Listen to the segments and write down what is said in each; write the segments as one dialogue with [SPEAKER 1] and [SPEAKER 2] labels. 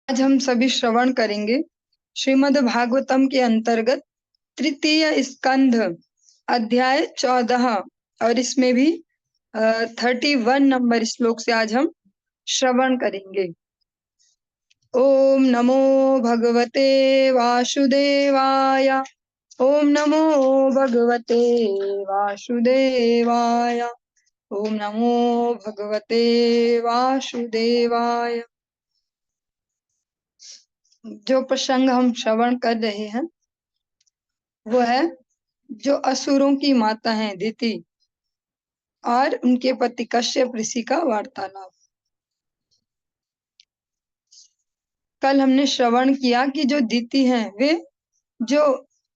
[SPEAKER 1] आज हम सभी श्रवण करेंगे श्रीमद् भागवतम के अंतर्गत तृतीय स्कंध अध्याय 14 और इसमें भी 31 नंबर श्लोक से आज हम श्रवण करेंगे। ओम नमो भगवते वासुदेवाय। ओम नमो भगवते वासुदेवाय। ओम नमो भगवते वासुदेवाय। जो प्रसंग हम श्रवण कर रहे हैं वो है जो असुरों की माता है दिति और उनके पति कश्यप ऋषि का वार्तालाप। कल हमने श्रवण किया कि जो दिति हैं वे जो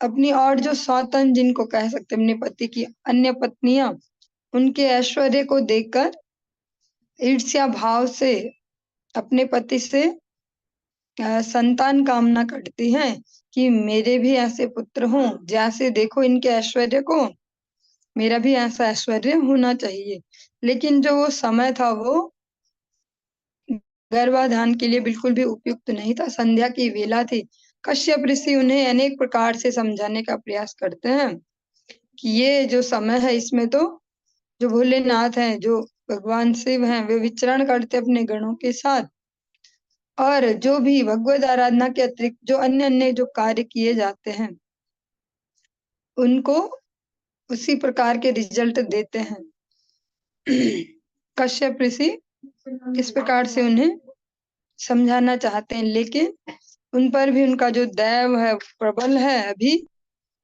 [SPEAKER 1] अपनी और जो सौतन जिनको कह सकते अपने पति की अन्य पत्नियां उनके ऐश्वर्य को देखकर ईर्ष्या भाव से अपने पति से संतान कामना करती हैं कि मेरे भी ऐसे पुत्र हों, जैसे देखो इनके ऐश्वर्य को, मेरा भी ऐसा ऐश्वर्य होना चाहिए। लेकिन जो वो समय था वो गर्भाधान के लिए बिल्कुल भी उपयुक्त नहीं था। संध्या की वेला थी। कश्यप ऋषि उन्हें अनेक प्रकार से समझाने का प्रयास करते हैं कि ये जो समय है इसमें तो जो भोलेनाथ हैं, जो भगवान शिव हैं, वे विचरण करते अपने गणों के साथ, और जो भी भगवत आराधना के अतिरिक्त जो अन्य अन्य जो कार्य किए जाते हैं उनको उसी प्रकार के रिजल्ट देते हैं। कश्यप ऋषि इस प्रकार से उन्हें समझाना चाहते हैं, लेकिन उन पर भी उनका जो दैव है प्रबल है, अभी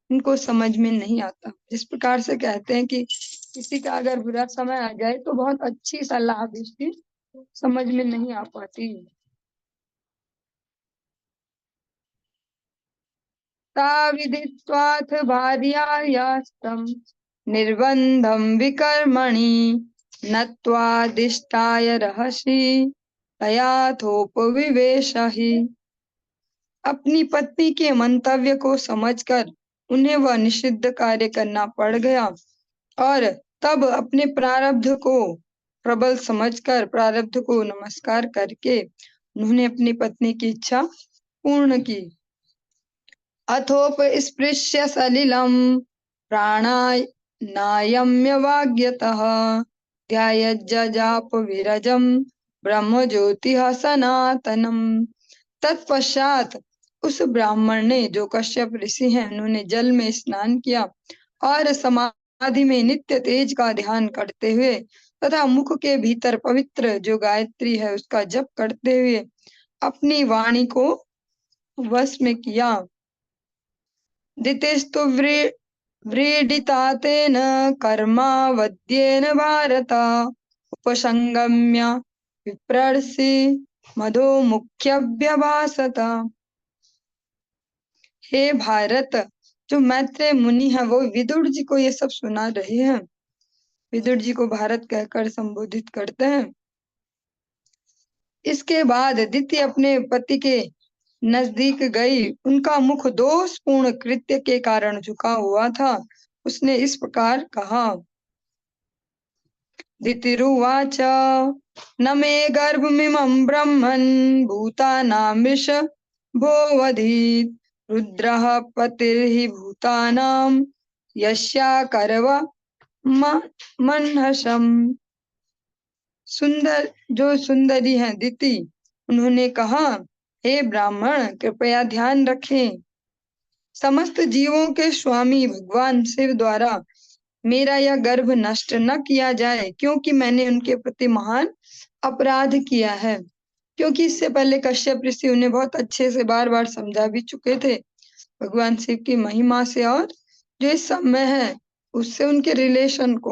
[SPEAKER 1] उनको समझ में नहीं आता। जिस प्रकार से कहते हैं कि किसी का अगर बुरा समय आ जाए तो बहुत अच्छी सलाह भी उसकी समझ में नहीं आ पाती। ता विदित्वाथ भार्यायास्तम निर्बंधम विकर्मणि नत्वादिष्टाय रहसि तयाथोपविवेशहि। अपनी पत्नी के मंतव्य को समझकर उन्हें वह निषिद्ध कार्य करना पड़ गया, और तब अपने प्रारब्ध को प्रबल समझकर प्रारब्ध को नमस्कार करके उन्होंने अपनी पत्नी की इच्छा पूर्ण की। अथोपस्पृश्य सलिलम प्राणानायम्यवाग्यतः ध्यायज्जजाप विरजम ब्रह्म ज्योतिः सनातनम। तत्पश्चात उस ब्राह्मण ने, जो कश्यप ऋषि हैं, उन्होंने जल में स्नान किया और समाधि में नित्य तेज का ध्यान करते हुए तथा मुख के भीतर पवित्र जो गायत्री है उसका जप करते हुए अपनी वाणी को वश में किया। दितेस्तु व्रीडितातेन कर्मावद्येन भारत उपसंगम्य विप्रर्षि मधो मुख्यभ्यभासत। हे भारत, जो मैत्रेय मुनि है वो विदुर जी को ये सब सुना रहे हैं। विदुर जी को भारत कहकर संबोधित करते हैं। इसके बाद दिति अपने पति के नजदीक गई। उनका मुख दोषपूर्ण कृत्य के कारण झुका हुआ था। उसने इस प्रकार कहा। दितिरुवाच न मे गर्भमिमं ब्रह्मन् भूतानां वृषभोऽवधीत् रुद्रः पतिर्हि भूतानां यस्याकर्व मनहसम्। सुंदर जो सुंदरी है दिति, उन्होंने कहा, हे ब्राह्मण, कृपया ध्यान रखें। समस्त जीवों के स्वामी भगवान शिव द्वारा मेरा यह गर्भ नष्ट न किया जाए, क्योंकि मैंने उनके प्रति महान अपराध किया है। क्योंकि इससे पहले कश्यप ऋषि उन्हें बहुत अच्छे से बार बार समझा भी चुके थे भगवान शिव की महिमा से और जो इस समय है उससे उनके रिलेशन को।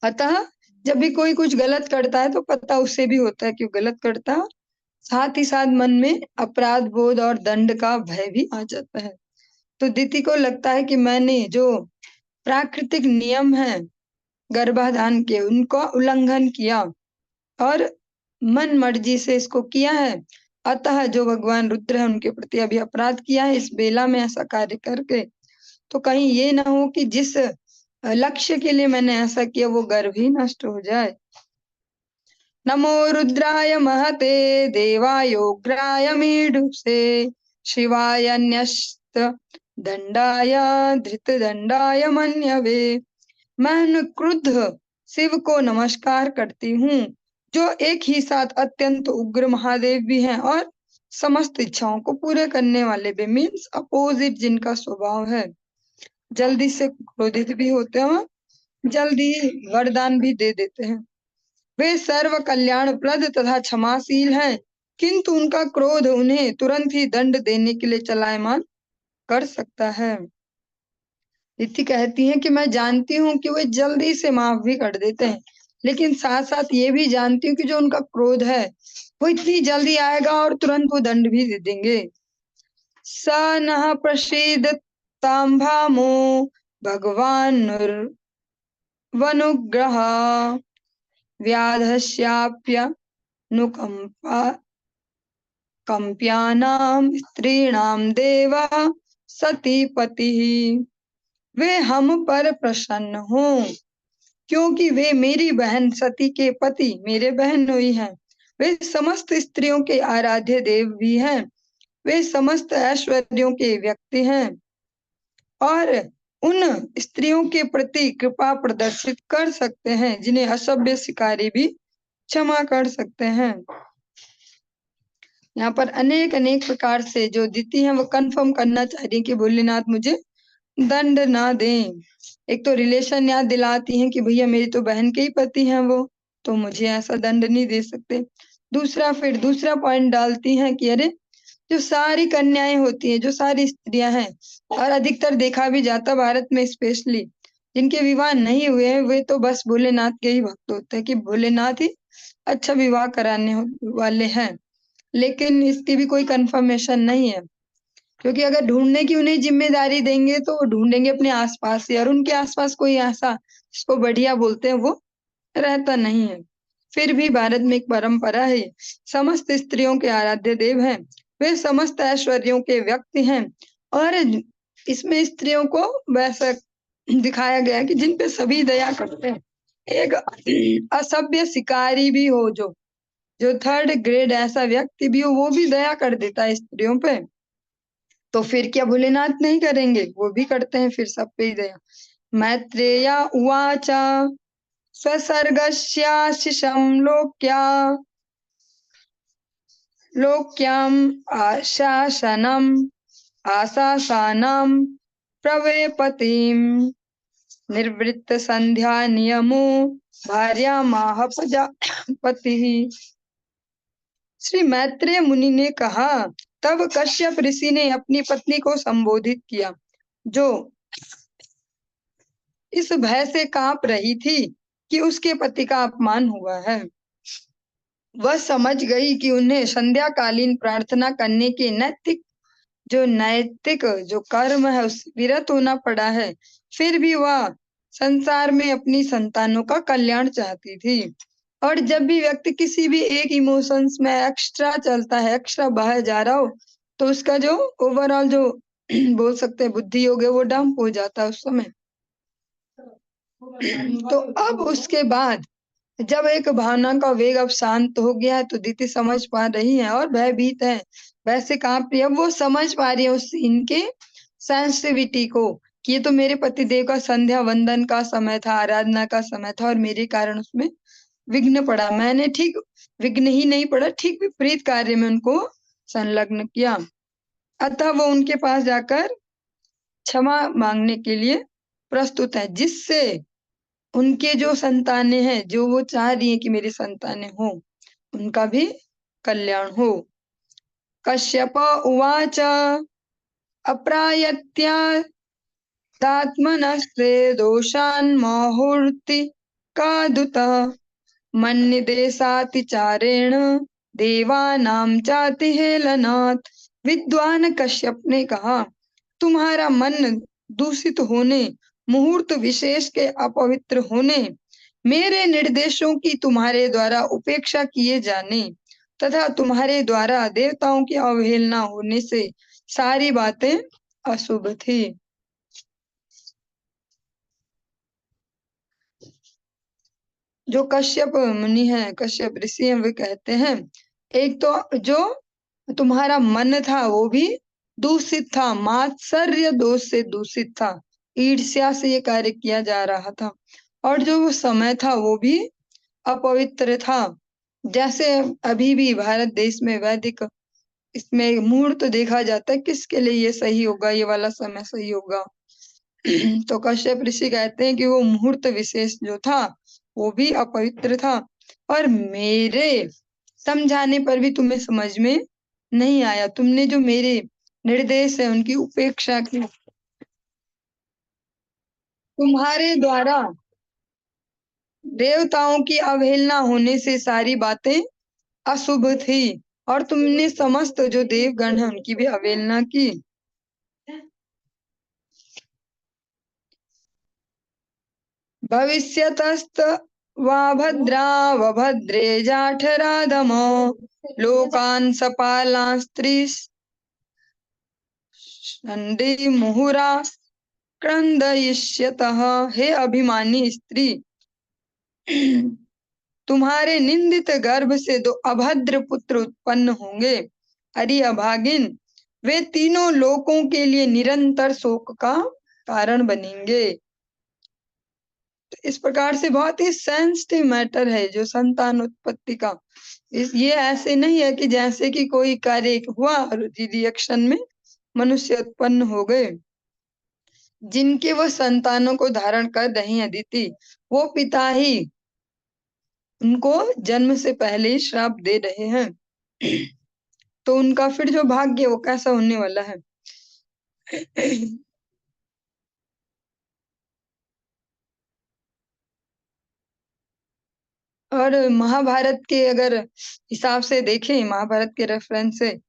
[SPEAKER 1] अतः जब भी कोई कुछ गलत करता है तो पता उससे भी होता है कि वो गलत करता है, साथ ही साथ मन में अपराध बोध और दंड का भय भी आ जाता है। तो दिति को लगता है कि मैंने जो प्राकृतिक नियम है गर्भाधान के उनका उल्लंघन किया और मन मर्जी से इसको किया है। अतः जो भगवान रुद्र है उनके प्रति अभी अपराध किया है इस बेला में ऐसा कार्य करके। तो कहीं ये ना हो कि जिस लक्ष्य के लिए मैंने ऐसा किया वो गर्भ ही नष्ट हो जाए। नमो रुद्राय महते देवायोग्राय मीढुषे शिवाय न्यस्त दंडाय धृतदंडाय मन्यवे। मैं क्रुद्ध शिव को नमस्कार करती हूँ, जो एक ही साथ अत्यंत उग्र महादेव भी हैं और समस्त इच्छाओं को पूरे करने वाले भी, मीन्स अपोजिट जिनका स्वभाव है। जल्दी से क्रोधित भी होते हैं, जल्दी वरदान भी दे देते हैं। वे सर्व कल्याण प्रद तथा क्षमाशील हैं, किंतु उनका क्रोध उन्हें तुरंत ही दंड देने के लिए चलायमान कर सकता है। इति कहती हैं कि मैं जानती हूँ कि वे जल्दी से माफ भी कर देते हैं, लेकिन साथ साथ ये भी जानती हूँ कि जो उनका क्रोध है वो इतनी जल्दी आएगा और तुरंत वो दंड भी दे देंगे। स नः प्रसीद ताम्भामो भगवान वनुग्रह व्याधस्याप्यनुकंपा कंप्यानां स्त्रीणां देवः सतीपतिः। वे हम पर प्रसन्न हों, क्योंकि वे मेरी बहन सती के पति मेरे बहनोई हैं। वे समस्त स्त्रियों के आराध्य देव भी हैं। वे समस्त ऐश्वर्यों के व्यक्ति हैं और उन स्त्रियों के प्रति कृपा प्रदर्शित कर सकते हैं जिन्हें असभ्य शिकारी भी क्षमा कर सकते हैं। यहाँ पर अनेक अनेक प्रकार से जो दीति हैं वो कंफर्म करना चाह रही है कि भोलेनाथ मुझे दंड ना दें। एक तो रिलेशन याद दिलाती हैं कि भैया मेरी तो बहन के ही पति हैं वो, तो मुझे ऐसा दंड नहीं दे सकते। दूसरा फिर दूसरा पॉइंट डालती हैं कि अरे जो सारी कन्याएं होती हैं, जो सारी स्त्रियां हैं, और अधिकतर देखा भी जाता भारत में स्पेशली जिनके विवाह नहीं हुए हैं, वे तो बस भोलेनाथ के ही भक्त होते हैं कि भोलेनाथ ही अच्छा विवाह कराने वाले हैं। लेकिन इसकी भी कोई कंफर्मेशन नहीं है, क्योंकि अगर ढूंढने की उन्हें जिम्मेदारी देंगे तो वो ढूंढेंगे अपने आसपास से, और उनके आसपास कोई ऐसा जिसको बढ़िया बोलते हैं वो रहता नहीं है। फिर भी भारत में एक परंपरा है, समस्त स्त्रियों के आराध्य देव हैं, वे समस्त ऐश्वर्यों के व्यक्ति हैं, और इसमें स्त्रियों को वैसा दिखाया गया कि जिन पे सभी दया करते हैं। एक असभ्य शिकारी भी हो, जो थर्ड ग्रेड ऐसा व्यक्ति भी हो, वो भी दया कर देता है स्त्रियों पे, तो फिर क्या भोलेनाथ नहीं करेंगे? वो भी करते हैं फिर सब पे ही दया। मैत्रेय उवाच स्वसर्गस्याशिषं लोक्याम् आशासानं प्रवेपतिम् निर्वृत्त संध्या नियमो भार्यामाह प्रजापतिः। श्री मैत्रेय मुनि ने कहा, तब कश्यप ऋषि ने अपनी पत्नी को संबोधित किया, जो इस भय से कांप रही थी कि उसके पति का अपमान हुआ है। वह समझ गई कि उन्हें संध्याकालीन प्रार्थना करने के नैतिक जो कर्म है उससे विरत होना पड़ा है। फिर भी वह संसार में अपनी संतानों का कल्याण चाहती थी, और जब भी व्यक्ति किसी भी एक इमोशंस में एक्स्ट्रा चलता है, एक्स्ट्रा बह जा रहा हो, तो उसका जो ओवरऑल जो बोल सकते हैं बुद्धि योग है वो डंप हो जाता है उस समय। तो अब उसके बाद जब एक भावना का वेग अब शांत हो गया है, तो दीदी समझ पा रही है और भयभीत है, वैसे कांप रही है। वो समझ पा रही है उस सीन के सेंसिटिविटी को कि ये तो मेरे पतिदेव का संध्या वंदन का समय था, आराधना का समय था, और मेरे कारण उसमें विघ्न पड़ा। मैंने ठीक विघ्न ही नहीं पड़ा, ठीक विपरीत कार्य में उनको संलग्न किया। अतः वो उनके पास जाकर क्षमा मांगने के लिए प्रस्तुत है, जिससे उनके जो संतानें हैं, जो वो चाह रही है कि मेरी संतानें हो, उनका भी कल्याण हो। कश्यप उवाच अप्रायत्यात्मनस्ते दोषान् मुहूर्ति कादुतः मन्निदेशातिचारेण देवानां चाति हेलनात्। विद्वान कश्यप ने कहा, तुम्हारा मन दूषित होने, मुहूर्त विशेष के अपवित्र होने, मेरे निर्देशों की तुम्हारे द्वारा उपेक्षा किए जाने तथा तुम्हारे द्वारा देवताओं की अवहेलना होने से सारी बातें अशुभ थी। जो कश्यप मुनि है, कश्यप ऋषि हैं, वे कहते हैं, एक तो जो तुम्हारा मन था वो भी दूषित था, मात्सर्य दोष से दूषित था, ईर्ष्या से ये कार्य किया जा रहा था, और जो वो समय था वो भी अपवित्र था। जैसे अभी भी भारत देश में वैदिक इसमें मुहूर्त देखा जाता है, किसके लिए ये सही होगा, ये वाला समय सही होगा। तो कश्यप ऋषि कहते हैं कि वो मुहूर्त विशेष जो था वो भी अपवित्र था, और मेरे समझाने पर भी तुम्हें समझ में नहीं आया, तुमने जो मेरे निर्देश है उनकी उपेक्षा की। तुम्हारे द्वारा देवताओं की अवहेलना होने से सारी बातें अशुभ थी, और तुमने समस्त जो देवगण है उनकी भी अवहेलना की। भविष्यतस्त वा भद्रा व भद्रे जाठराधम लोकान् सपालास्त्रिशन्ति मुहुरा क्रंदयिष्यतः। हे अभिमानी स्त्री, तुम्हारे निंदित गर्भ से दो अभद्र पुत्र उत्पन्न होंगे। अरे अभागिन, वे तीनों लोकों के लिए निरंतर शोक का कारण बनेंगे। तो इस प्रकार से बहुत ही सेंसिटिव मैटर है जो संतान उत्पत्ति का। ये ऐसे नहीं है कि जैसे कि कोई कार्य हुआ और रिएक्शन में मनुष्य उत्पन्न हो गए। जिनके वो संतानों को धारण कर रही है अदिति, वो पिता ही उनको जन्म से पहले ही श्राप दे रहे हैं। तो उनका फिर जो भाग्य वो कैसा होने वाला है। और महाभारत के अगर हिसाब से देखें, महाभारत के रेफरेंस से,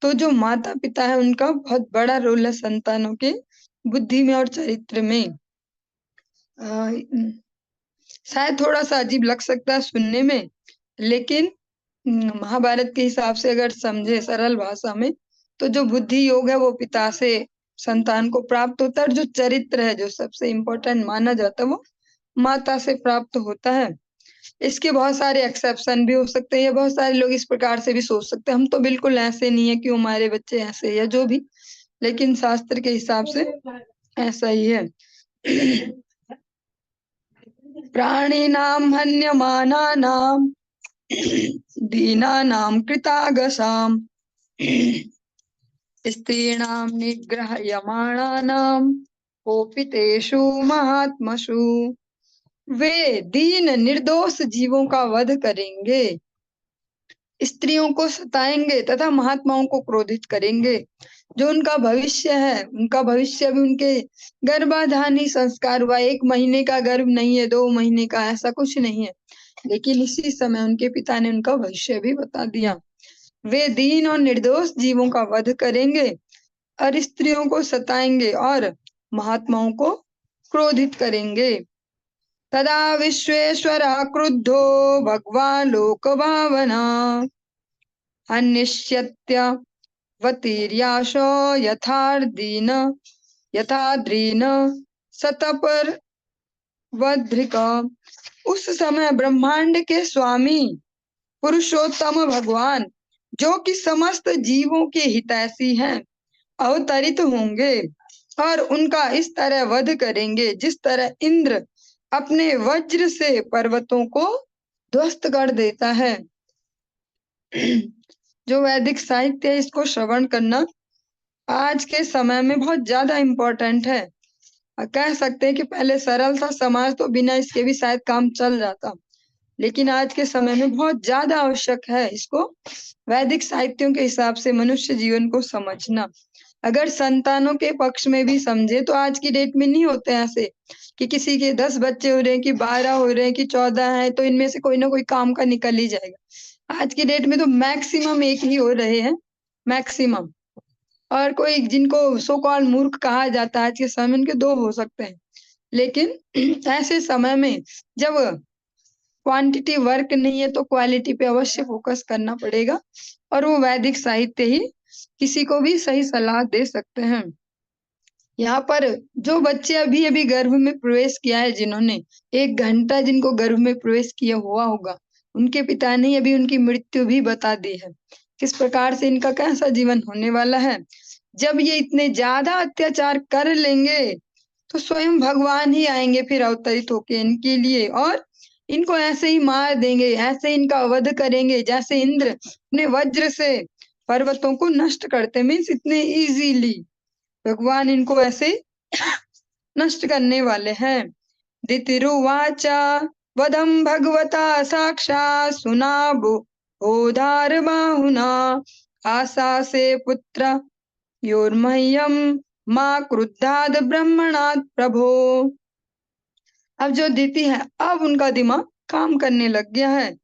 [SPEAKER 1] तो जो माता पिता है उनका बहुत बड़ा रोल है संतानों के बुद्धि में और चरित्र में। शायद थोड़ा सा अजीब लग सकता है सुनने में, लेकिन महाभारत के हिसाब से अगर समझे सरल भाषा में, तो जो बुद्धि योग है वो पिता से संतान को प्राप्त होता है, और जो चरित्र है जो सबसे इम्पोर्टेंट माना जाता है वो माता से प्राप्त होता है। इसके बहुत सारे एक्सेप्शन भी हो सकते हैं, या बहुत सारे लोग इस प्रकार से भी सोच सकते हैं, हम तो बिल्कुल ऐसे नहीं है कि हमारे बच्चे ऐसे या जो भी, लेकिन शास्त्र के हिसाब से ऐसा ही है। प्राणिनां हन्यमानानां दीनानां कृतागसाम् स्त्रीणां निग्रह्यमाणानां कोपितेषु महात्मसु। वे दीन निर्दोष जीवों का वध करेंगे, स्त्रियों को सताएंगे तथा महात्माओं को क्रोधित करेंगे। जो उनका भविष्य है, उनका भविष्य भी उनके गर्भाधान ही संस्कार हुआ। 1 महीने का गर्भ नहीं है, 2 महीने का, ऐसा कुछ नहीं है, लेकिन इसी समय उनके पिता ने उनका भविष्य भी बता दिया। वे दीन और निर्दोष जीवों का वध करेंगे और स्त्रियों को सताएंगे और महात्माओं को क्रोधित करेंगे। तदा विश्वेश्वरः क्रुद्धो भगवान् लोक भावना अनिश्यत्यवतीर्याशो यथाद्रीन शतपर्वध्रिक। उस समय ब्रह्मांड के स्वामी पुरुषोत्तम भगवान, जो कि समस्त जीवों के हितैषी हैं, अवतरित होंगे और उनका इस तरह वध करेंगे जिस तरह इंद्र अपने वज्र से पर्वतों को ध्वस्त कर देता है। जो वैदिक साहित्य है इसको श्रवण करना आज के समय में बहुत ज्यादा इम्पोर्टेंट है। कह सकते हैं कि पहले सरल था समाज तो बिना इसके भी शायद काम चल जाता, लेकिन आज के समय में बहुत ज्यादा आवश्यक है इसको वैदिक साहित्यों के हिसाब से मनुष्य जीवन को समझना। अगर संतानों के पक्ष में भी समझे तो आज की डेट में नहीं होते ऐसे कि किसी के 10 बच्चे हो रहे हैं, कि 12 हो रहे हैं, कि 14 है, तो इनमें से कोई ना कोई काम का निकल ही जाएगा। आज की डेट में तो मैक्सिमम एक ही हो रहे हैं, मैक्सिमम। और कोई जिनको सो कॉल्ड मूर्ख कहा जाता है आज के समय में, उनके 2 हो सकते हैं। लेकिन ऐसे समय में जब क्वांटिटी वर्क नहीं है तो क्वालिटी पे अवश्य फोकस करना पड़ेगा, और वो वैदिक साहित्य ही किसी को भी सही सलाह दे सकते हैं। यहाँ पर जो बच्चे अभी अभी गर्भ में प्रवेश किया है, जिन्होंने 1 घंटा जिनको गर्भ में प्रवेश किया हुआ होगा, उनके पिता ने अभी उनकी मृत्यु भी बता दी है। किस प्रकार से इनका कैसा जीवन होने वाला है। जब ये इतने ज्यादा अत्याचार कर लेंगे तो स्वयं भगवान ही आएंगे फिर अवतरित होके इनके लिए, और इनको ऐसे ही मार देंगे, ऐसे इनका वध करेंगे जैसे इंद्र अपने वज्र से पर्वतों को नष्ट करते, मीन्स इतने इजीली भगवान इनको ऐसे नष्ट करने वाले हैं। दितिरुवाच वदं भगवता साक्षात् सुनाबो बोधार बाहुना आसासे पुत्र योर्मह्यम माँ क्रुद्धाद ब्रह्मणात् प्रभो। अब जो दिति है, अब उनका दिमाग काम करने लग गया है।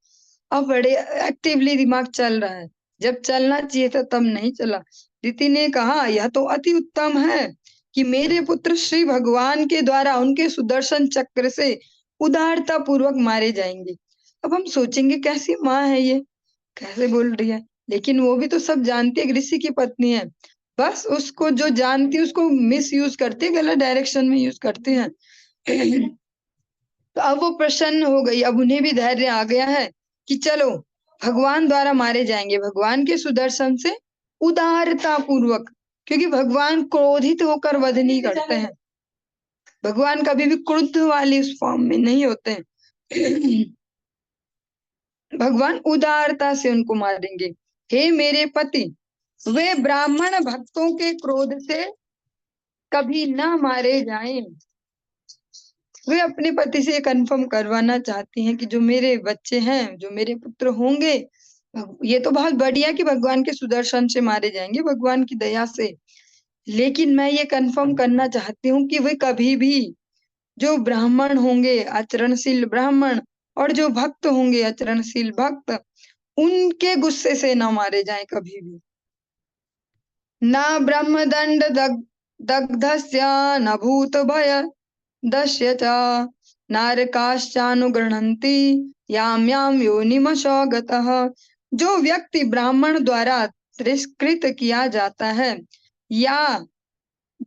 [SPEAKER 1] अब बड़े एक्टिवली दिमाग चल रहा है, जब चलना चाहिए था तब नहीं चला। दिति ने कहा, यह तो अति उत्तम है कि मेरे पुत्र श्री भगवान के द्वारा उनके सुदर्शन चक्र से उदारता पूर्वक मारे जाएंगे। अब हम सोचेंगे कैसी माँ है ये, कैसे बोल रही है, लेकिन वो भी तो सब जानती है, ऋषि की पत्नी है। बस उसको जो जानती है उसको मिस यूज करती है, गलत डायरेक्शन में यूज करते हैं। तो अब वो प्रसन्न हो गई, अब उन्हें भी धैर्य आ गया है कि चलो भगवान द्वारा मारे जाएंगे, भगवान के सुदर्शन से उदारता पूर्वक, क्योंकि भगवान क्रोधित होकर वध नहीं करते हैं, भगवान कभी भी क्रुद्ध वाली उस फॉर्म में नहीं होते हैं। भगवान उदारता से उनको मारेंगे। हे मेरे पति, वे ब्राह्मण भक्तों के क्रोध से कभी न मारे जाएं। वे अपने पति से कंफर्म करवाना चाहती हैं कि जो मेरे बच्चे हैं, जो मेरे पुत्र होंगे, ये तो बहुत बढ़िया कि भगवान के सुदर्शन से मारे जाएंगे भगवान की दया से, लेकिन मैं ये कंफर्म करना चाहती हूँ कि वे कभी भी जो ब्राह्मण होंगे आचरणशील ब्राह्मण और जो भक्त होंगे आचरणशील भक्त, उनके गुस्से से ना मारे जाएं कभी भी। न ब्रह्मदंड दग्धस्य न भूत भय दस्य च नारकाश्चानुगृह्णन्ति याम याम योनिमशो गतः। जो व्यक्ति ब्राह्मण द्वारा तिरस्कृत किया जाता है या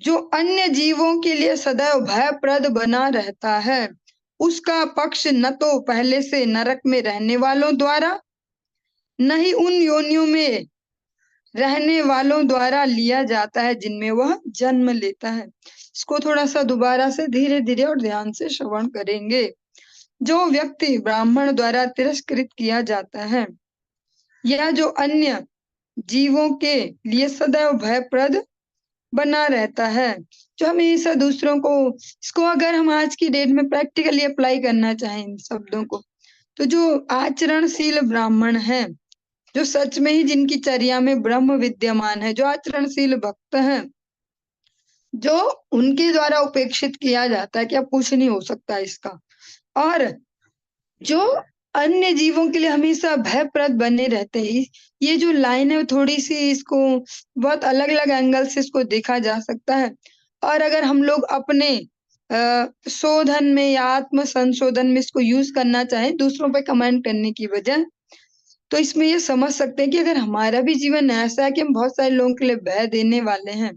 [SPEAKER 1] जो अन्य जीवों के लिए सदैव भयप्रद बना रहता है, उसका पक्ष न तो पहले से नरक में रहने वालों द्वारा, न ही उन योनियों में रहने वालों द्वारा लिया जाता है जिनमें वह जन्म लेता है। इसको थोड़ा सा दोबारा से धीरे धीरे और ध्यान से श्रवण करेंगे। जो व्यक्ति ब्राह्मण द्वारा तिरस्कृत किया जाता है या जो अन्य जीवों के लिए सदैव भयप्रद बना रहता है, जो हमेशा दूसरों को, इसको अगर हम आज की डेट में प्रैक्टिकली अप्लाई करना चाहें इन शब्दों को, तो जो आचरणशील ब्राह्मण है, जो सच में ही जिनकी चर्या में ब्रह्म विद्यमान है, जो आचरणशील भक्त हैं, जो उनके द्वारा उपेक्षित किया जाता है कि अब कुछ नहीं हो सकता इसका, और जो अन्य जीवों के लिए हमेशा भयप्रद बने रहते हैं। ये जो लाइन है थोड़ी सी, इसको बहुत अलग अलग एंगल से इसको देखा जा सकता है। और अगर हम लोग अपने शोधन में या आत्म संशोधन में इसको यूज करना चाहें दूसरों पे कमेंट करने की बजाय, तो इसमें ये समझ सकते हैं कि अगर हमारा भी जीवन ऐसा है कि हम बहुत सारे लोगों के लिए भय देने वाले हैं,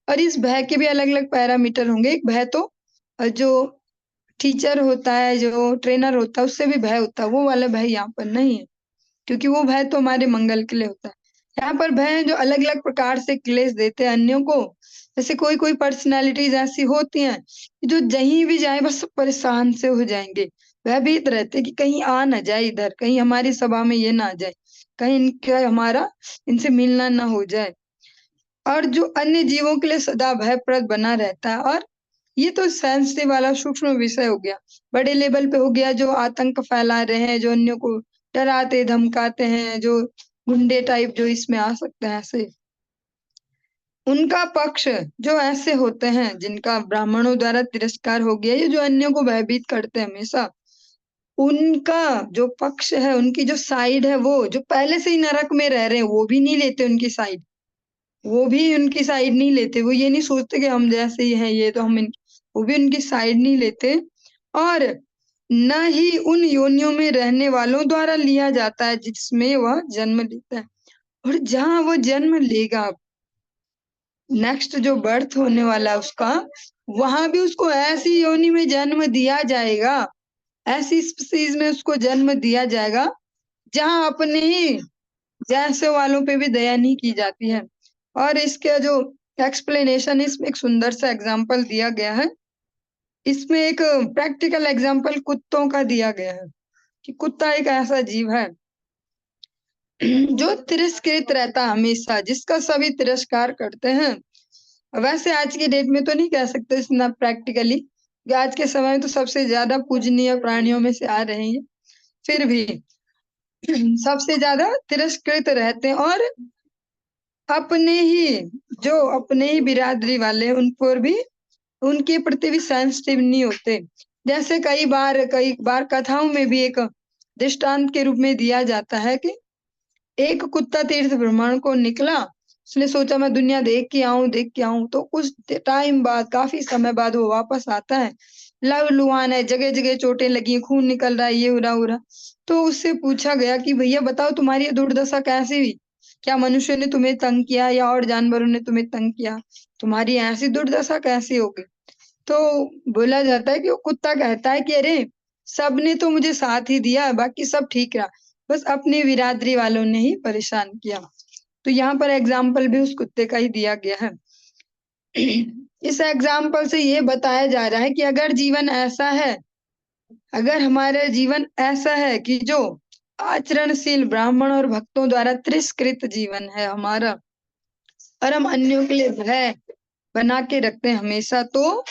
[SPEAKER 1] और इस भय के भी अलग अलग पैरामीटर होंगे। एक भय तो जो टीचर होता है, जो ट्रेनर होता है, उससे भी भय होता है, वो वाला भय यहाँ पर नहीं है, क्योंकि वो भय तो हमारे मंगल के लिए होता है। यहाँ पर भय है जो अलग अलग प्रकार से क्लेश देते हैं अन्यों को। जैसे कोई कोई पर्सनालिटीज ऐसी होती हैं जो जहीं भी जाए बस परेशान से हो जाएंगे, भयभीत रहते कि कहीं आ ना जाए, इधर कहीं हमारी सभा में ये ना आ जाए, कहीं इनका हमारा इनसे मिलना ना हो जाए, और जो अन्य जीवों के लिए सदा भयप्रद बना रहता है। और ये तो सेंसिटिव वाला सूक्ष्म विषय हो गया, बड़े लेवल पे हो गया, जो आतंक फैला रहे हैं, जो अन्यों को डराते धमकाते हैं, जो गुंडे टाइप जो इसमें आ सकते हैं, ऐसे उनका पक्ष जो ऐसे होते हैं जिनका ब्राह्मणों द्वारा तिरस्कार हो गया, ये जो अन्यों को भयभीत करते हैं हमेशा, उनका जो पक्ष है, उनकी जो साइड है, वो जो पहले से ही नरक में रह रहे हैं वो भी नहीं लेते उनकी साइड, वो भी उनकी साइड नहीं लेते। वो ये नहीं सोचते कि हम जैसे ही हैं ये तो हम वो भी उनकी साइड नहीं लेते, और न ही उन योनियों में रहने वालों द्वारा लिया जाता है जिसमें वह जन्म लेता है। और जहां वो जन्म लेगा, नेक्स्ट जो बर्थ होने वाला है उसका, वहां भी उसको ऐसी योनि में जन्म दिया जाएगा, ऐसी स्पीसीज में उसको जन्म दिया जाएगा जहां अपने ही जैसे वालों पे भी दया नहीं की जाती है। और इसके जो एक्सप्लेनेशन, इसमें एक सुंदर सा एग्जाम्पल दिया गया है। इसमें एक प्रैक्टिकल एग्जाम्पल कुत्तों का दिया गया है कि कुत्ता एक ऐसा जीव है जो तिरस्कृत रहता है हमेशा, जिसका सभी तिरस्कार करते हैं। वैसे आज के डेट में तो नहीं कह सकते इतना प्रैक्टिकली, आज के समय में तो सबसे ज्यादा पूजनीय प्राणियों में से आ रहे हैं, फिर भी सबसे ज्यादा तिरस्कृत रहते हैं। और अपने ही जो अपने ही बिरादरी वाले उन पर भी, उनके प्रति भी सेंसिटिव नहीं होते। जैसे कई बार कथाओं में भी एक दृष्टांत के रूप में दिया जाता है कि एक कुत्ता तीर्थ भ्रमण को निकला। उसने सोचा मैं दुनिया देख के आऊं, तो कुछ टाइम बाद, काफी समय बाद वो वापस आता है। लहूलुहान है, जगह जगह चोटें लगी हैं, खून निकल रहा है, ये हो रहा। तो उससे पूछा गया कि भैया बताओ तुम्हारी ये दुर्दशा कैसे हुई? क्या मनुष्य ने तुम्हें तंग किया या और जानवरों ने तुम्हें तंग किया? तुम्हारी ऐसी दुर्दशा कैसे होगी? तो बोला जाता है कि वो कुत्ता कहता है कि अरे, सबने तो मुझे साथ ही दिया, बाकी सब ठीक रहा, बस अपनी बिरादरी वालों ने ही परेशान किया। तो यहाँ पर एग्जाम्पल भी उस कुत्ते का ही दिया गया है। इस एग्जाम्पल से ये बताया जा रहा है कि अगर जीवन ऐसा है, अगर हमारा जीवन ऐसा है कि जो आचरणशील ब्राह्मण और भक्तों द्वारा तिरस्कृत जीवन है हमारा, और हम अन्यों के लिए भय बना के रखते हैं हमेशा, तो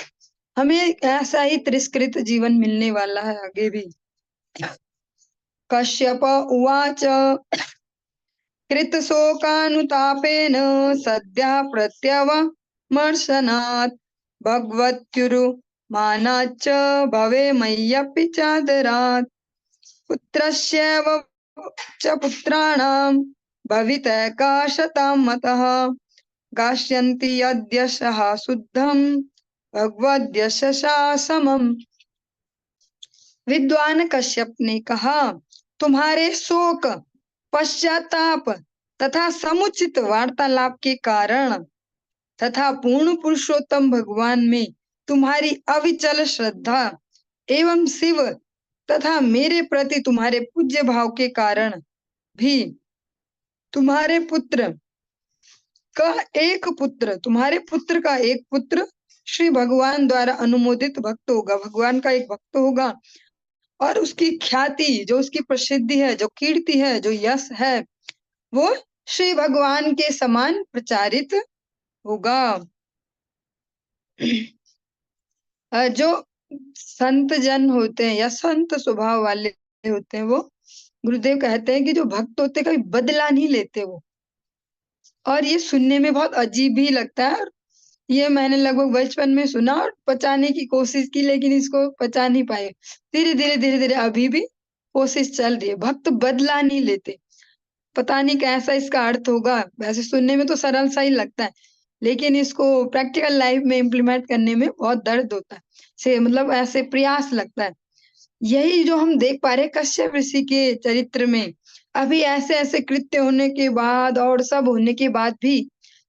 [SPEAKER 1] हमें ऐसा ही तिरस्कृत जीवन मिलने वाला है आगे भी। कश्यप उवाच कृतशोकानुतापेन सद्यः प्रत्यवमर्शनात् भगवत्युरुमानाच्च भवे मय्यपि चादरात् पुत्रस्यैव च पुत्राणां भवितैका शतां मतः गास्यन्ति यद्यशः शुद्धं भगवद्यशसा समम्। विद्वान कश्यप ने कहा, तुम्हारे शोक, पश्चाताप तथा समुचित वार्तालाप के कारण तथा पूर्ण पुरुषोत्तम भगवान में तुम्हारी अविचल श्रद्धा एवं शिव तथा मेरे प्रति तुम्हारे पूज्य भाव के कारण भी तुम्हारे पुत्र तुम्हारे पुत्र का एक पुत्र श्री भगवान द्वारा अनुमोदित भक्त होगा, भगवान का एक भक्त होगा, और उसकी ख्याति, जो उसकी प्रसिद्धि है, जो कीर्ति है, जो यश है, वो श्री भगवान के समान प्रचारित होगा। जो संत जन होते हैं या संत स्वभाव वाले होते हैं, वो गुरुदेव कहते हैं कि जो भक्त होते हैं कभी बदला नहीं लेते वो। और ये सुनने में बहुत अजीब भी लगता है, और ये मैंने लगभग बचपन में सुना और पचाने की कोशिश की, लेकिन इसको पचा नहीं पाए। धीरे धीरे अभी भी कोशिश चल रही है। भक्त बदला नहीं लेते, पता नहीं कैसा इसका अर्थ होगा। वैसे सुनने में तो सरल सा ही लगता है, लेकिन इसको प्रैक्टिकल लाइफ में इम्प्लीमेंट करने में बहुत दर्द होता है, से मतलब ऐसे प्रयास लगता है। यही जो हम देख पा रहे कश्यप ऋषि के चरित्र में, अभी ऐसे ऐसे कृत्य होने के बाद और सब होने के बाद भी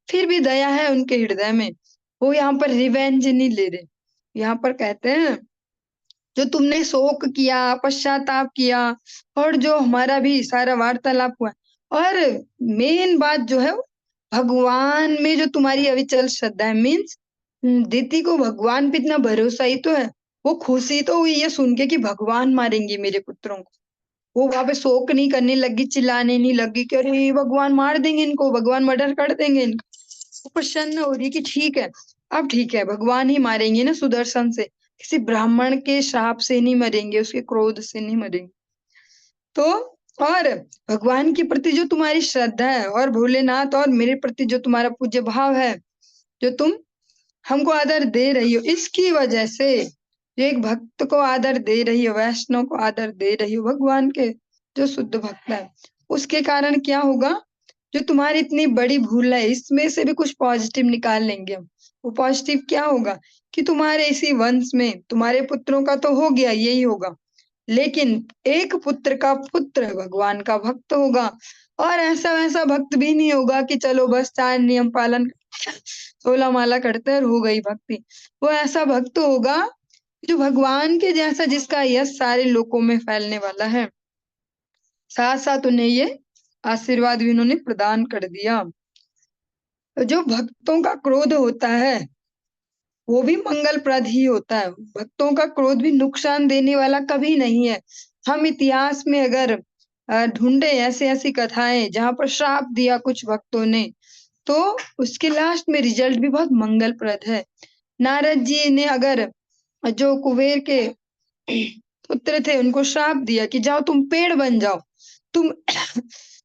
[SPEAKER 1] फिर भी दया है उनके हृदय में। वो यहाँ पर रिवेंज नहीं ले रहे। यहाँ पर कहते हैं जो तुमने शोक किया, पश्चाताप किया, और जो हमारा भी सारा वार्तालाप हुआ, और मेन बात जो है भगवान में जो तुम्हारी अविचल श्रद्धा है, मीन्स दीति को भगवान पे इतना भरोसा ही तो है। वो खुशी तो हुई ये सुन के कि भगवान मारेंगे मेरे पुत्रों को, वो वहां पे शोक नहीं करने लगी, चिल्लाने नहीं लगी कि अरे भगवान मार देंगे इनको, भगवान मर्डर कर देंगे इनको। वो प्रसन्न हो रही कि ठीक है, अब ठीक है, भगवान ही मारेंगे ना सुदर्शन से, किसी ब्राह्मण के श्राप से नहीं मरेंगे, उसके क्रोध से नहीं मरेंगे। तो और भगवान के प्रति जो तुम्हारी श्रद्धा है, और भोलेनाथ और मेरे प्रति जो तुम्हारा पूज्य भाव है, जो तुम हमको आदर दे रही हो, इसकी वजह से जो एक भक्त को आदर दे रही हो, वैष्णव को आदर दे रही हो, भगवान के जो शुद्ध भक्त है, उसके कारण क्या होगा, जो तुम्हारी इतनी बड़ी भूल है इसमें से भी कुछ पॉजिटिव निकाल लेंगे हम। वो पॉजिटिव क्या होगा कि तुम्हारे इसी वंश में तुम्हारे पुत्रों का तो हो गया, यही होगा, लेकिन एक पुत्र का पुत्र भगवान का भक्त होगा। और ऐसा वैसा भक्त भी नहीं होगा कि चलो बस 4 नियम पालन 16 माला करते हैं और हो गई भक्ति। वो ऐसा भक्त होगा जो भगवान के जैसा, जिसका यश सारे लोकों में फैलने वाला है। साथ साथ उन्हें ये आशीर्वाद भी उन्होंने प्रदान कर दिया। जो भक्तों का क्रोध होता है वो भी मंगलप्रद ही होता है। भक्तों का क्रोध भी नुकसान देने वाला कभी नहीं है। हम इतिहास में अगर ढूंढे ऐसे ऐसी कथाएं जहां पर श्राप दिया कुछ भक्तों ने, तो उसके लास्ट में रिजल्ट भी बहुत मंगलप्रद है। नारद जी ने अगर जो कुबेर के पुत्र थे उनको श्राप दिया कि जाओ तुम पेड़ बन जाओ, तुम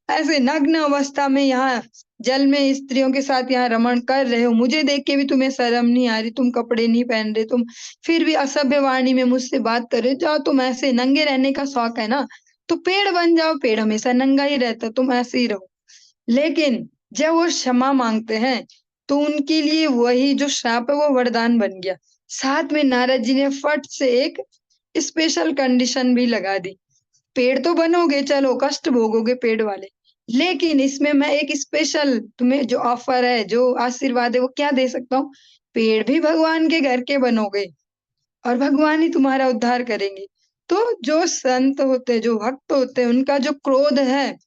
[SPEAKER 1] ऐसे नग्न अवस्था में यहाँ जल में स्त्रियों के साथ यहाँ रमण कर रहे हो, मुझे देख के भी तुम्हें शर्म नहीं आ रही, तुम कपड़े नहीं पहन रहे, तुम फिर भी असभ्य वाणी में मुझसे बात कर रहे हो, जाओ तुम ऐसे नंगे रहने का शौक है ना तो पेड़ बन जाओ, पेड़ हमेशा नंगा ही रहता, तुम ऐसे ही रहो। लेकिन जब वो क्षमा मांगते हैं तो उनके लिए वही जो श्राप है वो वरदान बन गया। साथ में नारद जी ने फट से एक स्पेशल कंडीशन भी लगा दी, पेड़ तो बनोगे, चलो कष्ट भोगोगे पेड़ वाले, लेकिन इसमें मैं एक स्पेशल तुम्हें जो ऑफर है, जो आशीर्वाद है वो क्या दे सकता हूँ, पेड़ भी भगवान के घर के बनोगे और भगवान ही तुम्हारा उद्धार करेंगे। तो जो संत होते हैं, जो भक्त होते हैं, उनका जो क्रोध है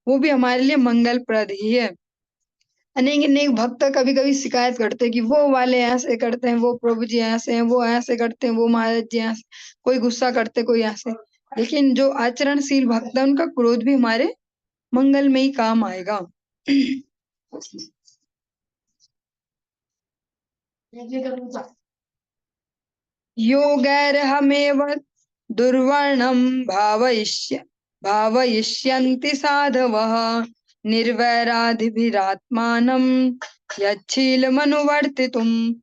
[SPEAKER 1] वो भी हमारे लिए मंगलप्रद ही है। अनेक अनेक भक्त कभी कभी शिकायत करते हैं कि वो वाले ऐसे करते हैं, वो प्रभु जी ऐसे हैं, वो ऐसे करते हैं, वो महाराज जी ऐसे, कोई गुस्सा करते, कोई ऐसे। लेकिन जो आचरणशील भक्त है उनका क्रोध भी हमारे मंगल में ही काम आएगा। योगैर्हमेव दुर्वर्णं भावयिष्यन्ति साधवः निर्वैराधिभिरात्मानं यच्छीलमनुवर्तितुम्।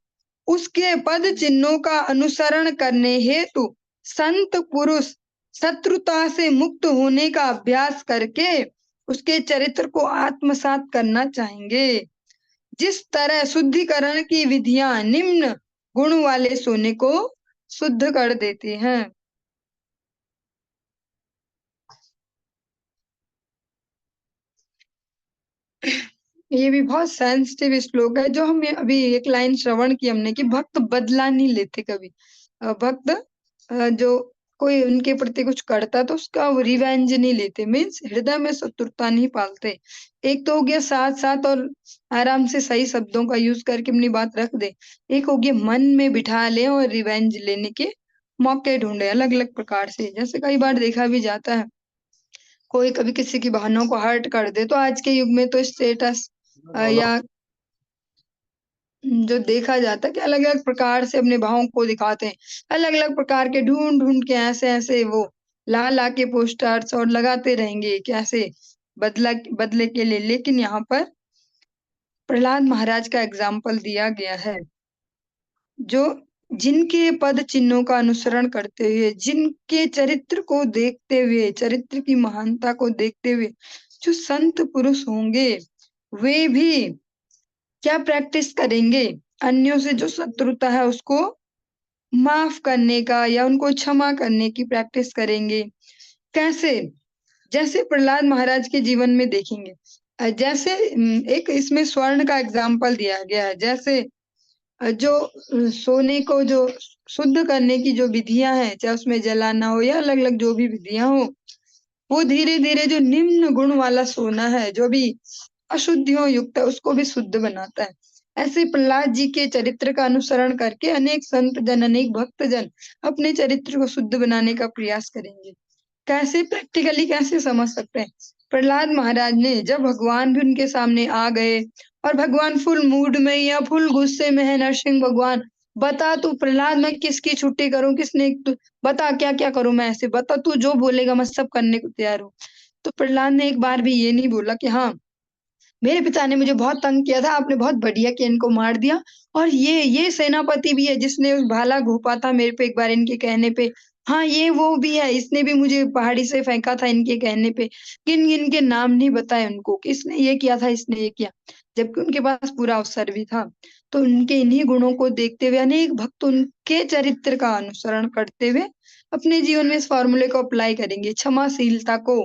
[SPEAKER 1] उसके पद चिन्हों का अनुसरण करने हेतु संत पुरुष शत्रुता से मुक्त होने का अभ्यास करके उसके चरित्र को आत्मसात करना चाहेंगे। जिस तरह शुद्धिकरण की विधियां निम्न गुण वाले सोने को शुद्ध कर देती हैं। ये भी बहुत सेंसिटिव श्लोक है, जो हम अभी एक लाइन श्रवण की हमने कि भक्त बदला नहीं लेते कभी। भक्त जो कोई उनके प्रति कुछ करता तो उसका वो रिवेंज नहीं लेते, मीन्स हृदय में शत्रुता नहीं पालते। एक तो हो गया साथ साथ और आराम से सही शब्दों का यूज करके अपनी बात रख दे, एक हो गया मन में बिठा ले और रिवेंज लेने के मौके ढूंढे अलग अलग प्रकार से। जैसे कई बार देखा भी जाता है, कोई कभी किसी की भावनाओं को हर्ट कर दे तो आज के युग में तो स्टेटस या जो देखा जाता है कि अलग अलग प्रकार से अपने भावों को दिखाते हैं, अलग अलग प्रकार के ढूंढ ढूंढ के ऐसे ऐसे वो ला ला के पोस्टर्स और लगाते रहेंगे कैसे बदले के लिए। लेकिन यहाँ पर प्रहलाद महाराज का एग्जाम्पल दिया गया है, जो जिनके पद चिन्हों का अनुसरण करते हुए, जिनके चरित्र को देखते हुए, चरित्र की महानता को देखते हुए जो संत पुरुष होंगे वे भी क्या प्रैक्टिस करेंगे, अन्यों से जो शत्रुता है उसको माफ करने का या उनको क्षमा करने की प्रैक्टिस करेंगे। कैसे? जैसे प्रहलाद महाराज के जीवन में देखेंगे, जैसे एक इसमें स्वर्ण का एग्जाम्पल दिया गया है। जैसे जो सोने को जो शुद्ध करने की जो विधियां हैं, चाहे उसमें जलाना हो या अलग अलग जो भी विधियां हो, वो धीरे धीरे जो निम्न गुण वाला सोना है, जो भी अशुद्धियों युक्त है, उसको भी शुद्ध बनाता है। ऐसे प्रहलाद जी के चरित्र का अनुसरण करके अनेक संत जन, अनेक भक्त जन अपने चरित्र को शुद्ध बनाने का प्रयास करेंगे। कैसे? प्रैक्टिकली कैसे समझ सकते हैं? प्रहलाद महाराज ने जब भगवान भी उनके सामने आ गए और भगवान फुल मूड में या फुल गुस्से में है, नरसिंह भगवान बता तू प्रहलाद मैं किसकी छुट्टी करूं, किसने बता क्या क्या करूं, मैं ऐसे बता, तू जो बोलेगा मैं सब करने को तैयार हूँ। तो प्रहलाद ने एक बार भी ये नहीं बोला कि हाँ मेरे पिता ने मुझे बहुत तंग किया था, आपने बहुत बढ़िया किया, इनको मार दिया, और ये सेनापति भी है जिसने उस भाला घोंपा था मेरे पे एक बार इनके कहने पे, हाँ ये वो भी है, इसने भी मुझे पहाड़ी से फेंका था इनके कहने पे। किन किन के नाम नहीं बताए उनको कि इसने ये किया था, इसने ये किया, जबकि उनके पास पूरा अवसर भी था। तो उनके इन्हीं गुणों को देखते हुए अनेक भक्त उनके चरित्र का अनुसरण करते हुए अपने जीवन में इस फॉर्मूले को अप्लाई करेंगे, क्षमाशीलता को,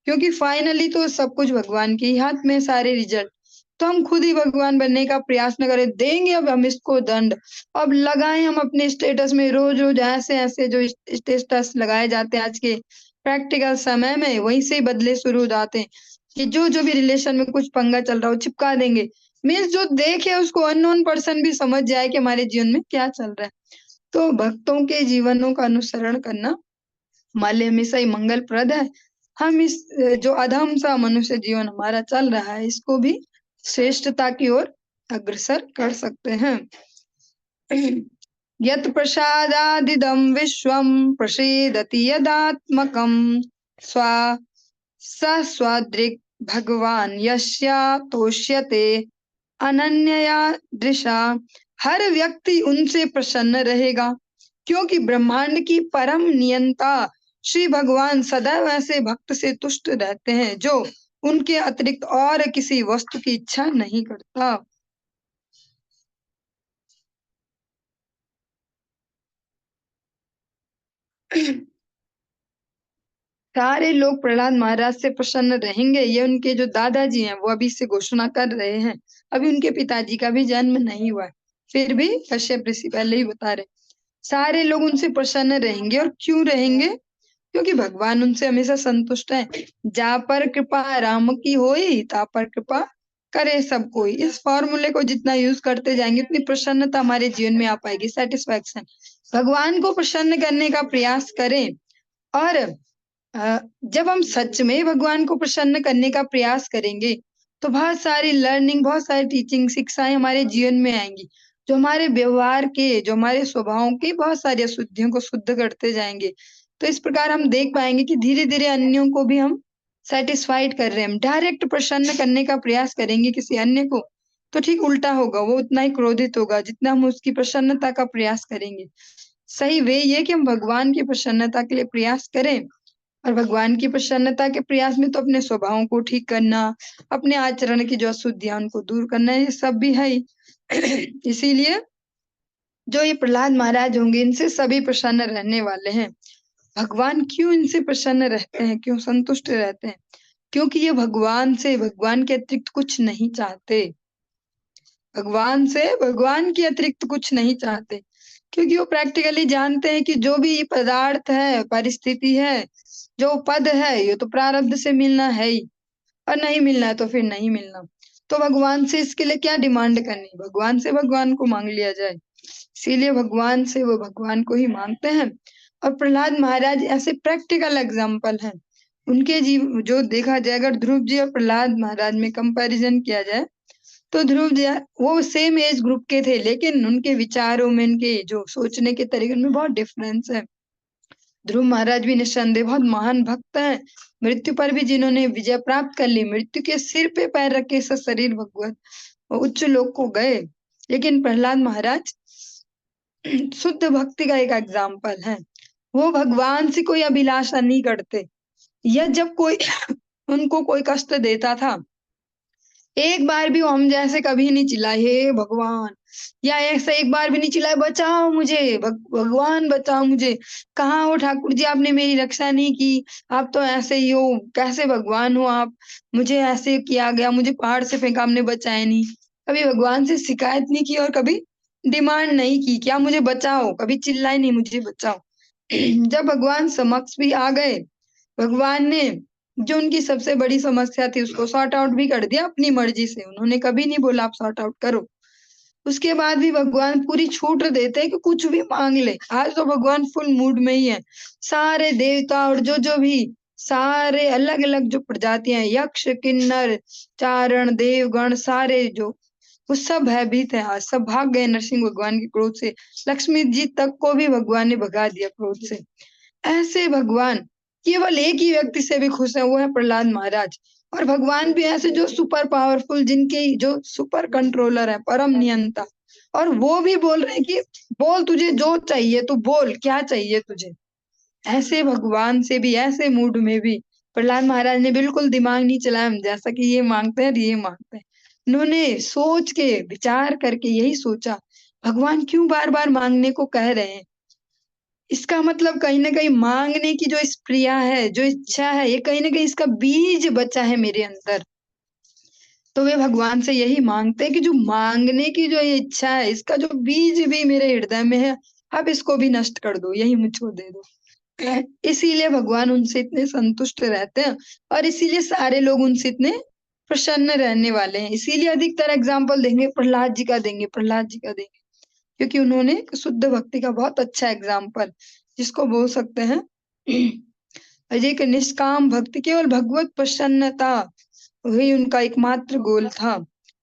[SPEAKER 1] क्योंकि फाइनली तो सब कुछ भगवान के ही हाथ में, सारे रिजल्ट। तो हम खुद ही भगवान बनने का प्रयास न करें, देंगे अब हम इसको दंड। अब लगाएं हम अपने स्टेटस में रोज रोज ऐसे ऐसे जो स्टेटस लगाए जाते हैं आज के प्रैक्टिकल समय में, वहीं से ही बदले शुरू हो जाते हैं कि जो जो भी रिलेशन में कुछ पंगा चल रहा हो चिपका देंगे। मीन्स जो देखे उसको अननोन पर्सन भी समझ जाए कि हमारे जीवन में क्या चल रहा है। तो भक्तों के जीवनों का अनुसरण करना हमारे लिए हमेशा ही मंगलप्रद है। हम इस जो अधम सा मनुष्य जीवन हमारा चल रहा है इसको भी श्रेष्ठता की ओर अग्रसर कर सकते हैं। यत् प्रसादादिदं विश्वं प्रसीदति यदात्मकं स्वा स स्वादृक् भगवान यस्या तोष्यते अनन्यया दृशा। हर व्यक्ति उनसे प्रसन्न रहेगा क्योंकि ब्रह्मांड की परम नियंता श्री भगवान सदैव ऐसे भक्त से तुष्ट रहते हैं जो उनके अतिरिक्त और किसी वस्तु की इच्छा नहीं करता। सारे लोग प्रहलाद महाराज से प्रसन्न रहेंगे, ये उनके जो दादाजी हैं वो अभी से घोषणा कर रहे हैं। अभी उनके पिताजी का भी जन्म नहीं हुआ है, फिर भी कश्यप ऋषि पहले ही बता रहे सारे लोग उनसे प्रसन्न रहेंगे। और क्यों रहेंगे? क्योंकि भगवान उनसे हमेशा संतुष्ट है। जा पर कृपा राम की होई ता पर कृपा करे सब कोई। इस फॉर्मूले को जितना यूज करते जाएंगे उतनी प्रसन्नता हमारे जीवन में आ पाएगी, सेटिस्फैक्शन। भगवान को प्रसन्न करने का प्रयास करें। और जब हम सच में भगवान को प्रसन्न करने का प्रयास करेंगे तो बहुत सारी लर्निंग, बहुत सारी टीचिंग, शिक्षाएं हमारे जीवन में आएंगी जो हमारे व्यवहार के, जो हमारे स्वभावों की बहुत सारी अशुद्धियों को शुद्ध करते जाएंगे। तो इस प्रकार हम देख पाएंगे कि धीरे धीरे अन्यों को भी हम सेटिस्फाइड कर रहे हैं। हम डायरेक्ट प्रसन्न करने का प्रयास करेंगे किसी अन्य को तो ठीक उल्टा होगा, वो उतना ही क्रोधित होगा जितना हम उसकी प्रसन्नता का प्रयास करेंगे। सही वे ये कि हम भगवान की प्रसन्नता के लिए प्रयास करें। और भगवान की प्रसन्नता के प्रयास में तो अपने स्वभावों को ठीक करना, अपने आचरण की जो अशुद्धियां उनको दूर करना, ये सब भी है ही। इसीलिए जो ये प्रहलाद महाराज होंगे इनसे सभी प्रसन्न रहने वाले हैं। भगवान क्यों इनसे प्रसन्न रहते हैं, क्यों संतुष्ट रहते हैं? क्योंकि ये भगवान से, भगवान के अतिरिक्त कुछ नहीं चाहते। भगवान से, भगवान के अतिरिक्त कुछ नहीं चाहते। क्योंकि वो प्रैक्टिकली जानते हैं कि जो भी पदार्थ है, परिस्थिति है, जो पद है, ये तो प्रारब्ध से मिलना है ही, और नहीं मिलना है तो फिर नहीं मिलना। तो भगवान से इसके लिए क्या डिमांड करनी, भगवान से भगवान को मांग लिया जाए। इसीलिए भगवान से वो भगवान को ही मांगते हैं। और प्रहलाद महाराज ऐसे प्रैक्टिकल एग्जाम्पल हैं। उनके जीव जो देखा जाए, अगर ध्रुव जी और प्रहलाद महाराज में कंपैरिजन किया जाए तो ध्रुव जी वो सेम एज ग्रुप के थे, लेकिन उनके विचारों में, उनके जो सोचने के तरीके में बहुत डिफरेंस है। ध्रुव महाराज भी निस्संदेह बहुत महान भक्त हैं। मृत्यु पर भी जिन्होंने विजय प्राप्त कर ली, मृत्यु के सिर पे पैर रख के शरीर भगवत उच्च लोक को गए। लेकिन प्रहलाद महाराज शुद्ध भक्ति का एक एग्जाम्पल है। वो भगवान से कोई अभिलाषा नहीं करते, या जब कोई उनको कोई कष्ट देता था, एक बार भी वो हम जैसे कभी नहीं चिल्लाए हे भगवान, या ऐसा एक बार भी नहीं चिल्लाए बचाओ मुझे, भगवान बचाओ मुझे, कहाँ हो ठाकुर जी, आपने मेरी रक्षा नहीं की, आप तो ऐसे ही हो, कैसे भगवान हो आप, मुझे ऐसे किया गया, मुझे पहाड़ से फेंका, आपने बचाया नहीं। कभी भगवान से शिकायत नहीं की और कभी डिमांड नहीं की क्या मुझे बचाओ, कभी चिल्लाए नहीं मुझे बचाओ। जब भगवान समक्ष भी आ गए, भगवान ने जो उनकी सबसे बड़ी समस्या थी उसको सॉर्ट आउट भी कर दिया अपनी मर्जी से। उन्होंने कभी नहीं बोला आप सॉर्ट आउट करो। उसके बाद भी भगवान पूरी छूट देते हैं कि कुछ भी मांग ले। आज तो भगवान फुल मूड में ही है। सारे देवता और जो जो भी सारे अलग अलग जो प्रजातियां हैं, यक्ष किन्नर चारण देवगण, सारे जो वो सब भयभीत है, आज सब भाग गए नरसिंह भगवान के क्रोध से। लक्ष्मी जी तक को भी भगवान ने भगा दिया क्रोध से। ऐसे भगवान केवल एक ही व्यक्ति से भी खुश है, वो है प्रहलाद महाराज। और भगवान भी ऐसे जो सुपर पावरफुल, जिनके जो सुपर कंट्रोलर है, परम नियंता, और वो भी बोल रहे हैं कि बोल तुझे जो चाहिए तू बोल, क्या चाहिए तुझे। ऐसे भगवान से भी, ऐसे मूड में भी प्रहलाद महाराज ने बिल्कुल दिमाग नहीं चलाया हम जैसा कि ये मांगते हैं और ये मांगते हैं। उन्होंने सोच के विचार करके यही सोचा भगवान क्यों बार बार मांगने को कह रहे हैं। इसका मतलब कहीं ना कहीं मांगने की जो स्प्रिया है, जो इच्छा है, ये कहीं ना कहीं इसका बीज बचा है मेरे अंदर। तो वे भगवान से यही मांगते हैं कि जो मांगने की जो ये इच्छा है, इसका जो बीज भी मेरे हृदय में है, अब इसको भी नष्ट कर दो, यही मुझको दे दो। इसीलिए भगवान उनसे इतने संतुष्ट रहते हैं और इसीलिए सारे लोग उनसे इतने प्रसन्न रहने वाले हैं। इसीलिए अधिकतर एग्जाम्पल देंगे प्रहलाद जी का देंगे, प्रहलाद जी का देंगे, क्योंकि उन्होंने शुद्ध भक्ति का बहुत अच्छा एग्जाम्पल जिसको बोल सकते हैं एक निष्काम भक्ति, केवल भगवत प्रसन्नता वही उनका एकमात्र गोल था।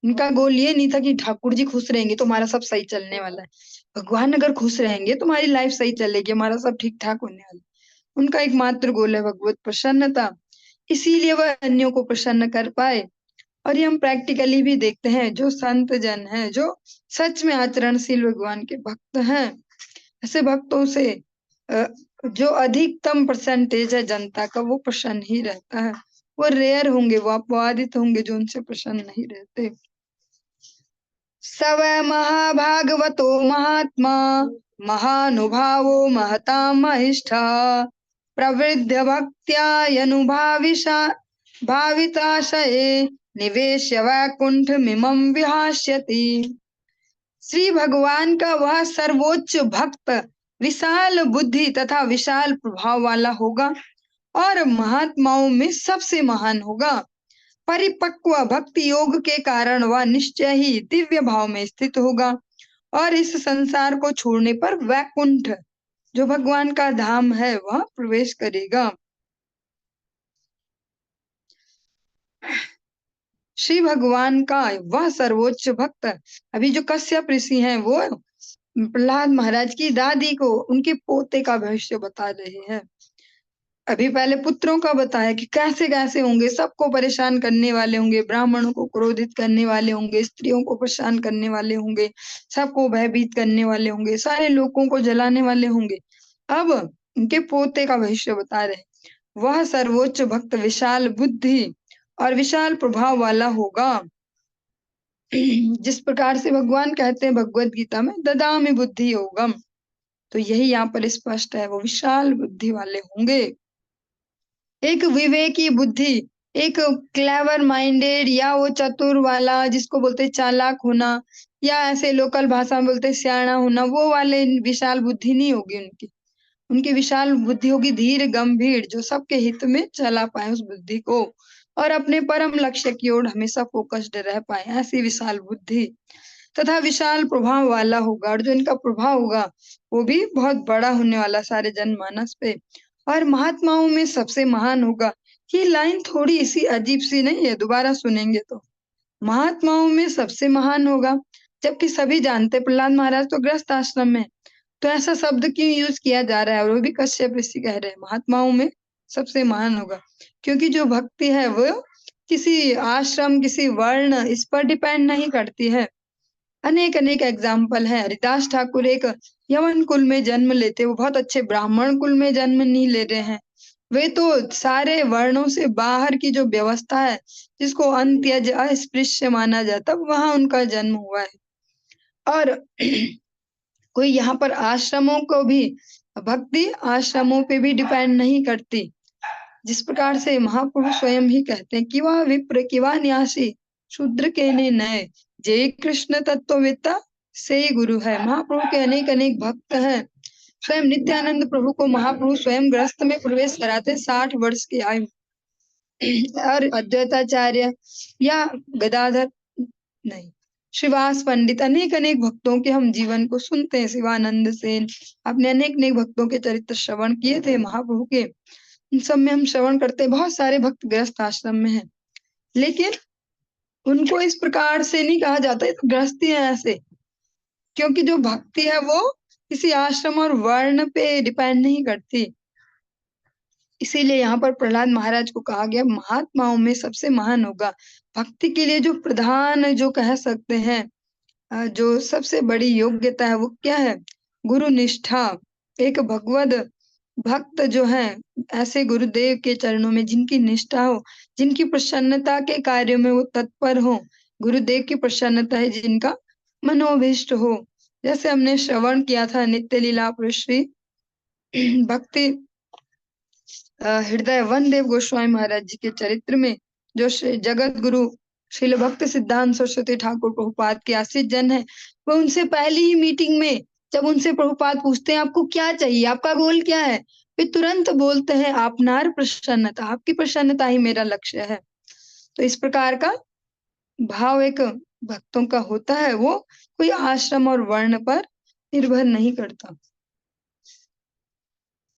[SPEAKER 1] उनका गोल ये नहीं था कि ठाकुर जी खुश रहेंगे तो हमारा सब सही चलने वाला है, भगवान अगर खुश रहेंगे तो हमारी लाइफ सही चलेगी, हमारा सब ठीक ठाक होने वाला है। उनका एकमात्र गोल है भगवत प्रसन्नता, इसीलिए वह अन्यों को प्रसन्न कर पाए। और ये हम प्रैक्टिकली भी देखते हैं, जो संत जन है, जो सच में आचरणशील भगवान के भक्त हैं, ऐसे भक्तों से जो अधिकतम परसेंटेज है जनता का, वो प्रसन्न ही रहता है। वो रेयर होंगे, वो अपवादित होंगे जो उनसे प्रसन्न नहीं रहते। स वै महाभागवतो महात्मा महानुभावो महतां महिष्ठा प्रवृद्ध भक्त्यायनुभाविषा भाविताशये निवेश्य वैकुंठमिमं विहास्यति। श्री भगवान का वह सर्वोच्च भक्त विशाल बुद्धि तथा विशाल प्रभाव वाला होगा और महात्माओं में सबसे महान होगा। परिपक्व भक्ति योग के कारण वह निश्चय ही दिव्य भाव में स्थित होगा और इस संसार को छोड़ने पर वैकुंठ जो भगवान का धाम है वह प्रवेश करेगा। श्री भगवान का वह सर्वोच्च भक्त, अभी जो कश्यप ऋषि हैं वो प्रहलाद महाराज की दादी को उनके पोते का भविष्य बता रहे हैं। अभी पहले पुत्रों का बताया कि कैसे कैसे होंगे, सबको परेशान करने वाले होंगे, ब्राह्मणों को क्रोधित करने वाले होंगे, स्त्रियों को परेशान करने वाले होंगे, सबको भयभीत करने वाले होंगे, सारे लोगों को जलाने वाले होंगे। अब उनके पोते का भविष्य बता रहे, वह सर्वोच्च भक्त विशाल बुद्धि और विशाल प्रभाव वाला होगा। जिस प्रकार से भगवान कहते हैं भगवत गीता में ददामि बुद्धि योगम, तो यही यहाँ पर स्पष्ट है, वो विशाल बुद्धि वाले होंगे। एक विवेकी बुद्धि, एक क्लेवर माइंडेड या वो चतुर वाला जिसको बोलते चालाक होना, या ऐसे लोकल भाषा में बोलते सियाना होना, वो वाले विशाल बुद्धि नहीं होगी उनकी। उनकी विशाल बुद्धि होगी धीर गंभीर, जो सबके हित में चला पाए उस बुद्धि को और अपने परम लक्ष्य की ओर हमेशा फोकस्ड रह पाए, ऐसी विशाल बुद्धि तथा विशाल प्रभाव वाला होगा। और जो इनका प्रभाव होगा वो भी बहुत बड़ा होने वाला सारे जनमानस पे। और महात्माओं में सबसे महान होगा, ये लाइन थोड़ी इसी अजीब सी नहीं है, दोबारा सुनेंगे तो। महात्माओं में सबसे महान होगा, जबकि सभी जानते प्रहलाद महाराज तो गृहस्थ आश्रम में, तो ऐसा शब्द क्यों यूज किया जा रहा है? और वो भी कश्यप ऋषि कह रहे हैं महात्माओं में सबसे महान होगा, क्योंकि जो भक्ति है वो किसी आश्रम किसी वर्ण इस पर डिपेंड नहीं करती है। अनेक अनेक एग्जाम्पल है। हरिदास ठाकुर एक यवन कुल में जन्म लेते, वो बहुत अच्छे ब्राह्मण कुल में जन्म नहीं ले रहे हैं, वे तो सारे वर्णों से बाहर की जो व्यवस्था है जिसको अंत्यज अस्पृश्य माना जाता, वहां उनका जन्म हुआ है। और कोई यहाँ पर आश्रमों को भी, भक्ति आश्रमों पे भी डिपेंड नहीं करती। जिस प्रकार से महाप्रभु स्वयं ही कहते हैं कि वह विप्र किवा न्यासी शूद्र के ने नए जय कृष्ण तत्ववेत्ता से गुरु है। महाप्रभु के अनेक अनेक भक्त हैं। स्वयं नित्यानंद प्रभु को महाप्रभु स्वयं ग्रस्त में प्रवेश कराते 60 वर्ष की आयु। और अद्वैताचार्य या गदाधर नहीं श्रीवास पंडित, अनेक अनेक भक्तों के हम जीवन को सुनते हैं। शिवानंद सेन, आपने अनेक अनेक भक्तों के चरित्र श्रवण किए थे महाप्रभु के, उन सब में हम श्रवण करते हैं। बहुत सारे भक्त गृहस्थ आश्रम में हैं, लेकिन उनको इस प्रकार से नहीं कहा जाता तो गृहस्थी है ऐसे, क्योंकि जो भक्ति है वो किसी आश्रम और वर्ण पे डिपेंड नहीं करती। इसीलिए यहाँ पर प्रहलाद महाराज को कहा गया महात्माओं में सबसे महान होगा। भक्ति के लिए जो प्रधान जो कह सकते हैं जो सबसे बड़ी योग्यता है वो क्या है? गुरु निष्ठा। एक भगवद भक्त जो है ऐसे गुरुदेव के चरणों में जिनकी निष्ठा हो, जिनकी प्रसन्नता के कार्यों में वो तत्पर हो, गुरुदेव की प्रसन्नता है जिनका मनोभीष्ट हो। जैसे हमने श्रवण किया था नित्य लीला श्री भक्ति हृदय वन देव गोस्वामी महाराज जी के चरित्र में, जो जगत गुरु श्रील भक्त सिद्धांत सरस्वती ठाकुर प्रभुपाद के आश्रित जन है, वो उनसे पहली ही मीटिंग में जब उनसे प्रभुपाद पूछते हैं आपको क्या चाहिए, आपका गोल क्या है, वे तुरंत बोलते हैं आपनार प्रसन्नता, आपकी प्रसन्नता ही मेरा लक्ष्य है। तो इस प्रकार का भाव एक भक्तों का होता है, वो कोई आश्रम और वर्ण पर निर्भर नहीं करता।